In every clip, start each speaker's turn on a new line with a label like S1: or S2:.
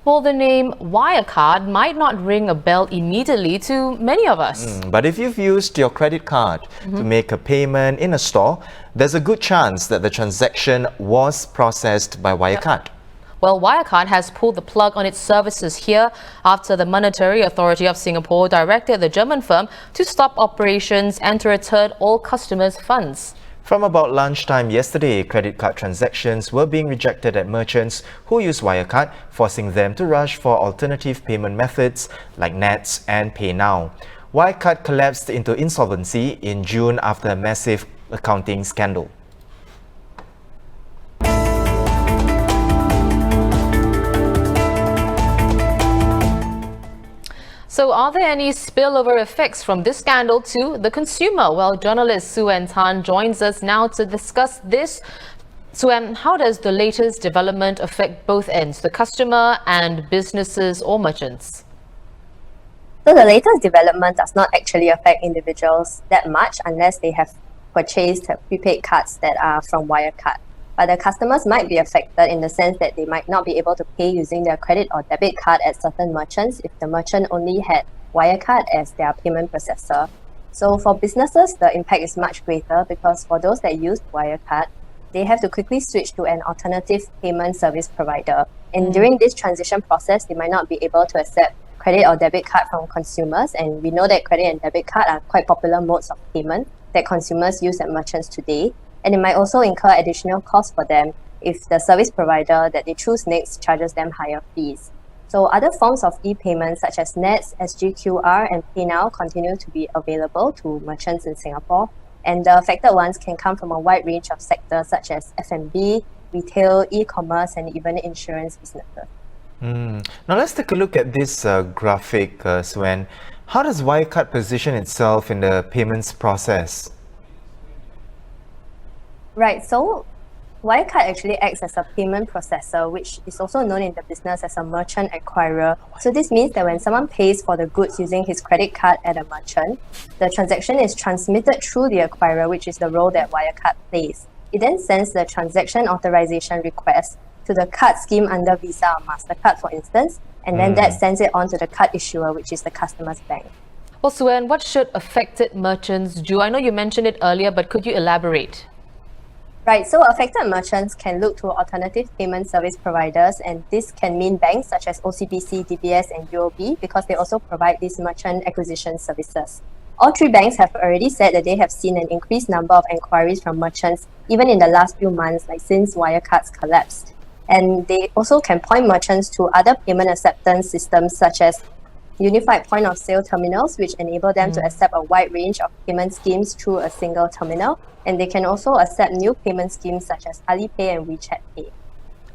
S1: Well, the name Wirecard might not ring a bell immediately to many of us.
S2: But if you've used your credit card to make a payment in a store, there's a good chance that the transaction was processed by Wirecard.
S1: Well, Wirecard has pulled the plug on its services here after the Monetary Authority of Singapore directed the German firm to stop operations and to return all customers' funds.
S2: From about lunchtime yesterday, credit card transactions were being rejected at merchants who use Wirecard, forcing them to rush for alternative payment methods like Nets and PayNow. Wirecard collapsed into insolvency in June after a massive accounting scandal.
S1: So are there any spillover effects from this scandal to the consumer? Well, journalist Suen Tan joins us now to discuss this. Suen, how does the latest development affect both ends, the customer and businesses or merchants?
S3: So the latest development does not actually affect individuals that much unless they have purchased prepaid cards that are from Wirecard. But the customers might be affected in the sense that they might not be able to pay using their credit or debit card at certain merchants if the merchant only had Wirecard as their payment processor. So for businesses, the impact is much greater because for those that use Wirecard, they have to quickly switch to an alternative payment service provider. And during this transition process, they might not be able to accept credit or debit card from consumers. And we know that credit and debit card are quite popular modes of payment that consumers use at merchants today. And it might also incur additional costs for them if the service provider that they choose next charges them higher fees. So other forms of e-payments such as Nets, SGQR and PayNow continue to be available to merchants in Singapore. And the affected ones can come from a wide range of sectors such as F&B, retail, e-commerce and even insurance businesses.
S2: Now let's take a look at this graphic, Suen. How does Wirecard position itself in the payments process?
S3: Right, so Wirecard actually acts as a payment processor, which is also known in the business as a merchant acquirer. So this means that when someone pays for the goods using his credit card at a merchant, the transaction is transmitted through the acquirer, which is the role that Wirecard plays. It then sends the transaction authorization request to the card scheme under Visa or MasterCard, for instance, and then that sends it on to the card issuer, which is the customer's bank.
S1: Well, Suen, what should affected merchants do? I know you mentioned it earlier, but could you elaborate?
S3: Right, so affected merchants can look to alternative payment service providers, and this can mean banks such as OCBC, DBS and UOB because they also provide these merchant acquisition services. All three banks have already said that they have seen an increased number of inquiries from merchants even in the last few months, like since Wirecard's collapsed. And they also can point merchants to other payment acceptance systems such as unified point of sale terminals, which enable them to accept a wide range of payment schemes through a single terminal. And they can also accept new payment schemes such as Alipay and WeChat Pay.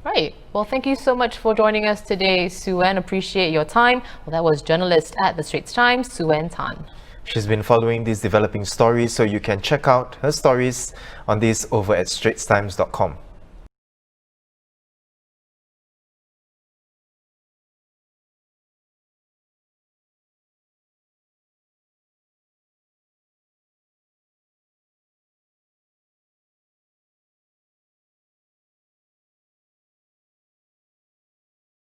S1: Right. Well, thank you so much for joining us today, Suen. Appreciate your time. Well, that was journalist at the Straits Times, Suen Tan.
S2: She's been following these developing stories, so you can check out her stories on this over at straitstimes.com.